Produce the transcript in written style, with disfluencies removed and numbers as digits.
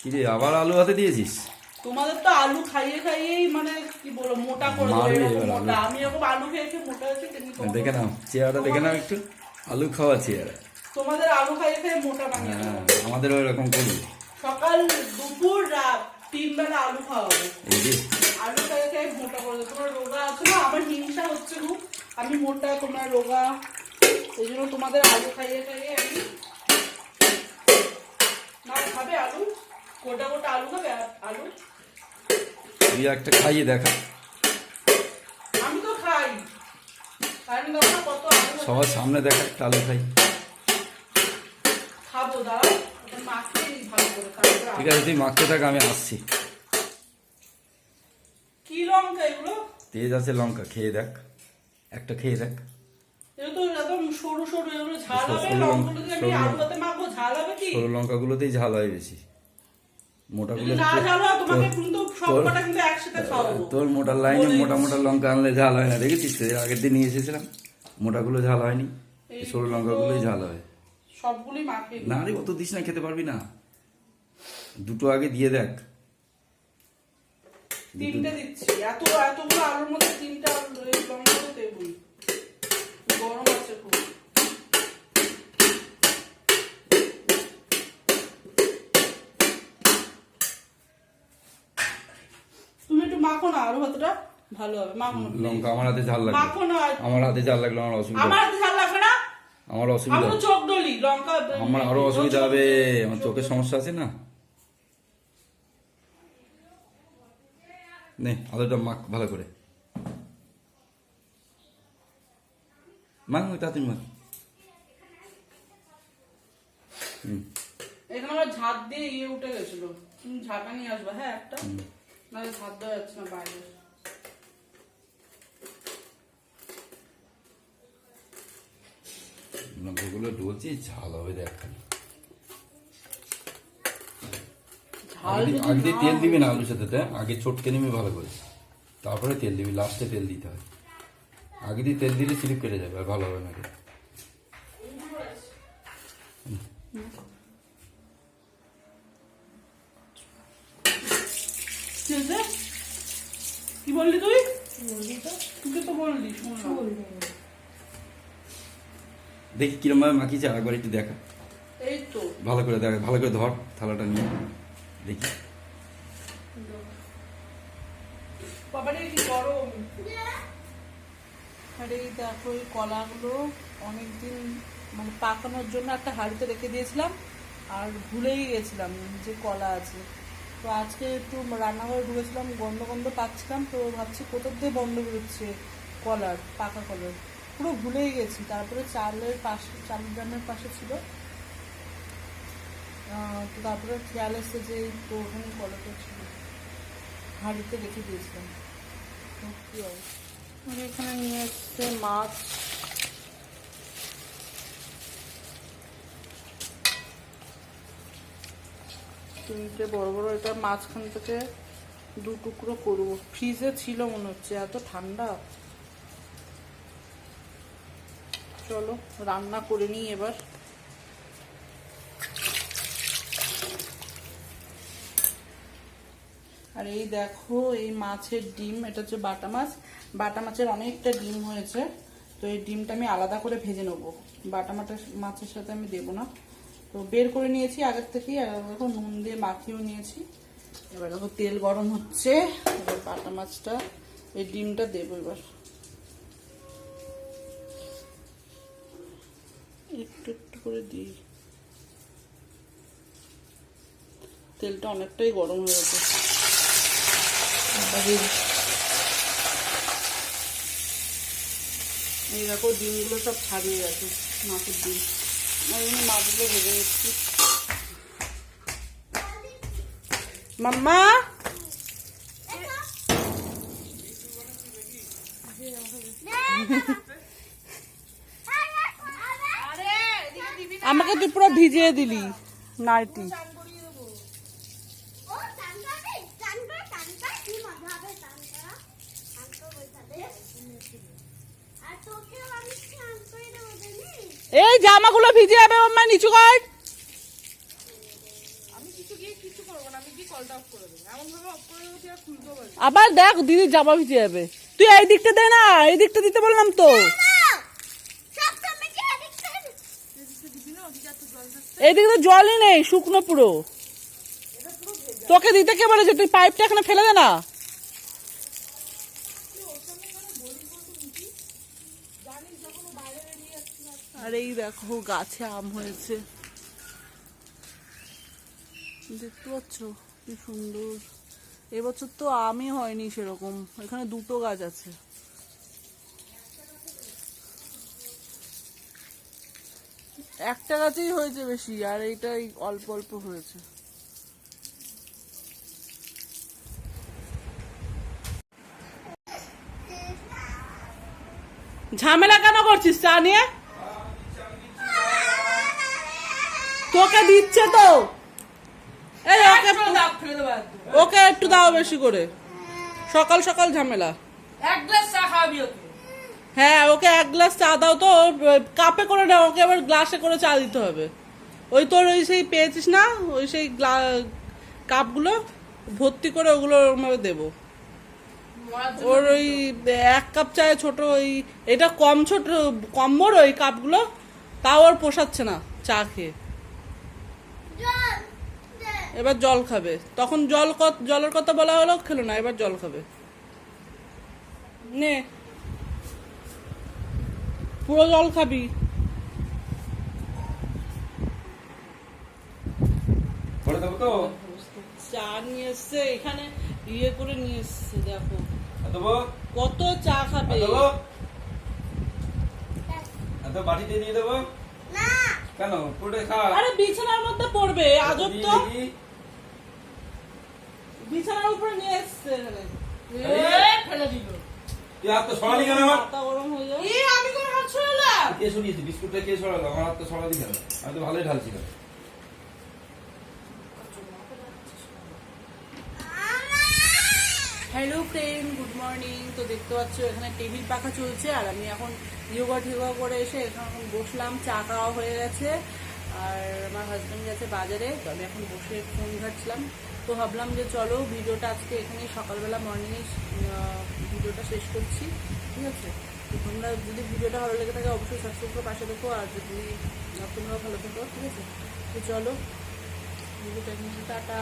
কি রে আবার আলু হাতে দিয়েছিস? তোমাদের তো আলু খাইয়ে খাইয়েই মানে কি বলবো মোটা করে দেবে এরকম মোটা। আমি এরকম আলু খেয়ে খেয়ে মোটা হয়েছি তেমনি তোমাদের। দেখে নাও চেহারাটা, দেখে নাও একটু আলু খাওয়া চেহারা। তোমাদের আলু খাইয়ে খেয়ে মোটা বানিয়ে দেবো। হ্যাঁ, আমাদের ওইরকম করি। সকাল দুপুর রাত 3 বেলা আলু খাওয়াবো। এই যে আলু খাইয়ে খেয়ে মোটা করে দেবো। তোমরা রোগা আছো না, আমার হিংসা হচ্ছে খুব। আমি মোটা, তোমরা রোগা, এই জন্য তোমাদের আলু খাইয়ে খাইয়ে আমি না খাবে আলু, গোটা গোটা আলু খাবে আলু। তুই একটা খাইয়ে দেখা। আমি তো খাই, কারণ দেখো না কত আলু সবার সামনে দেখা একটা আলু খাই। খাবো, দাঁড়াও ওটা মাখিয়ে নিই ভালো করে, তারপরে ঠিক আছে তুই মাখতে থাক, আমি আসছি। কি লঙ্কা এগুলো? তেজ আছে লঙ্কা, খেয়ে দেখ, একটা খেয়ে দেখ। এগুলো তো একদম সরু সরু, এগুলো ঝাল হবে। সরু লঙ্কাগুলো দিয়ে আমি সরু আলুতে মাখবো, ঝাল হবে কি? সরু লঙ্কাগুলোতেই ঝাল হয় বেশি, মোটাগুলো যদি না ঝাল হয় তোমাকে কিন্তু সবকটা কিন্তু একসাথে খাওয়াবো। তোর মোটা লাইনে মোটা মোটা লঙ্কা আনলে ঝাল হয় না, দেখেছিস তো? এর আগের দিন নিয়ে এসেছিলাম, মোটাগুলো ঝাল হয়নি, এই সরু লঙ্কাগুলোই ঝাল হয়। সবগুলোই মাখিয়ে না রে অত দিস না, খেতে পারবি না। দুটো আগে দিয়ে দেখ। 3টে দিচ্ছি, এতগুলো আলুর মধ্যে 3টা আলু লঙ্কা তো দেবই। গরম আছে খুব। তুমি একটু মাখো না, আলু ভাতটা ভালো হবে। মাখো না লঙ্কা আমার হাতে ঝাল লাগবে, মাখো না। আমার হাতে ঝাল লাগলো আমার অসুবিধা, আমার হাতে ঝাল লাগবে না, আমার অসুবিধা, আমি তো চোখ ডলি লঙ্কা, আমার আরো অসুবিধা হবে, আমার চোখের সমস্যা আছে না। নে আলুটা মাখ ভালো করে, মাখ তাড়াতাড়ি মাখ। এখানে আমার ঝাঁট দিয়ে উঠে গেছিল, তুমি ঝাঁটা নিয়ে আসবে। হ্যাঁ একটা, নাহলে ঝাঁট দেওয়া যাচ্ছে না বাইরে। লঙ্কাগুলো ঢুকছি, ঝাল হবে দেখ। আগে দিয়ে তেল দিবি না আলুর সাথে, আগে চটকে নিবি ভালো করে, তারপরে তেল দিবি, লাস্টে তেল দিতে হয়। আগে দিয়ে তেল দিলে স্লিপ কেটে যাবে, আর ভালো হবে না। কি বললি তুই? তুই তো বললি, দেখি কিরম ভাবে মাখিয়েছে, আরেকবার একটু দেখা। এই তো ভালো করে দেখা, ভালো করে ধর থালাটা নিয়ে দেখি। বাবারে কি গরম। আরে দেখো এই কলাগুলো অনেকদিন মানে পাকানোর জন্য একটা হাঁড়িতে রেখে দিয়েছিলাম, আর ভুলেই গেছিলাম যে কলা আছে। তো আজকে একটু রান্নাঘরে ঢুকেছিলাম, গন্ধ গন্ধ পাচ্ছিলাম, তো ভাবছি কোথার দিয়ে বন্ধ বেরোচ্ছে কলার, পাকা কলার, পুরো ভুলেই গেছি। তারপরে চালের ড্রামের পাশে ছিল, তো তারপরে খেয়াল এসছে যে তো ওখানে কলাটা ছিল, হাঁড়িতে রেখে দিয়েছিলাম। কি অবস্থা। এখানে নিয়ে এসছে মাছ, তিনটে বড় বড়, এটা মাঝখান থেকে 2 টুকরো করবো। ফ্রিজে ছিল মনে হচ্ছে, এত ঠান্ডা। চলো রান্না করে নিই এবার। আর এই দেখো এই মাছের ডিম, এটা হচ্ছে বাটা মাছ। বাটা মাছের অনেকটা ডিম হয়েছে, তো এই ডিমটা আমি আলাদা করে ভেজে নেবো, বাটা মাছের সাথে আমি দেবো না। তো বের করে নিয়েছি আগের থেকেই, আর দেখো নুন দিয়ে মাখিয়েও নিয়েছি। এবার দেখো তেল গরম হচ্ছে, এবার বাটা মাছটা এই ডিমটা দেবো। এবার একটু একটু করে দিই, তেলটা অনেকটাই গরম হয়ে গেছে। এই দেখো ডিমগুলো সব ছাড়িয়ে গেছে, মাছের ডিম। আর এমনি মাছগুলো ভেজে নিচ্ছি। মাম্মা আমাকে তুই পুরো ভিজিয়ে দিলি নাইটি। এই জামাগুলো ভিজে যাবে, মাম্মা নিচু কর। আমি কিছু করবো না, আমি কি কলটা অফ করে দেবো, এমন ভাবে অফ করে দেবো কি আর খুলতেও পারবি। আবার দেখ দিদি জামা ভিজে যাবে, তুই এই দিকটা দে না, এই দিকটা দিতে বললাম তো। এইদিকে তো জলই নেই, শুকনো পুরো। তোকে দিতে কে বলেছে, তুই পাইপটা এখানে ফেলে দে না। আর এই দেখো গাছে আম হয়েছে, দেখতে পাচ্ছ কি সুন্দর। এবছর তো আমই হয়নি সেরকম, এখানে দুটো গাছ আছে। একটা গাছেই হয়েছে বেশি, আর এইটাই অল্প অল্প হয়েছে। ঝামেলা কেন করছিস চা নিয়ে? তোকে দিচ্ছে তো, এই ওকে একটু দাও বেশি করে, সকাল সকাল ঝামেলা। এক গ্লাস চা খাওয়াবি ওকে। হ্যাঁ ওকে এক গ্লাস চা দাও তো, কাপে করে না, ওকে আবার গ্লাসে করে চা দিতে হবে। ওই তোর ওই সেই পেয়েছিস না, ওই সেই কাপগুলো ভর্তি করে ওগুলো ওরকমভাবে দেবো। ওর ওই 1 কাপ চায় ছোট, ওই এটা কম ছোট কম বড় ওই কাপগুলো, তাও আর পোষাচ্ছে না চা খেয়ে। এবার জল খাবে, তখন জলের কথা বলা হলো, খেলো না, এবার জল খাবে। নে পুরো জল খাবি। করে দেবো তো? চা নিয়ে এসছে এখানে, ইয়ে করে নিয়ে এসছে, দেখো দেবো কত চা খাবে। দেবো, এত বাটিতে দিয়ে দেবো না কেন? পুরোটা খা। আরে বিছানার মধ্যে পড়বে, আজব তো, দেখি। বিছানার উপরে নিয়ে এসছে এখানে। ফেলে দিল। তুই হাত তো সরালি কেন আমার? মাথা গরম হয়ে যায়। আমি কোন হাত ছড়ালাম? কে সরিয়েছে? বিস্কুটটা কে সরালো? আমার হাত তো সরালি কেন? আমি তো ভালোই ঢালছিলাম। Hello friend, good morning. তো দেখতে পাচ্ছ এখানে টেবিল পাখা চলছে, আর আমি এখন ইয়োগা টিয়োগা করে এসে এখন বসলাম, চা খাওয়া হয়ে গেছে, আর আমার হাজব্যান্ড গেছে বাজারে, তো আমি এখন বসে ফোন ঘাটছিলাম। তো ভাবলাম যে চলো ভিডিওটা আজকে এখানেই সকালবেলা মর্নিংয়ে ভিডিওটা শেষ করছি, ঠিক আছে? তো তোমরা যদি ভিডিওটা ভালো লেগে থাকে অবশ্যই সাবস্ক্রাইব করে পাশে দেখো, আর যদি তোমরাও ভালো থেকো, ঠিক আছে? তো চলো ভিডিওটা এখানে টাটা।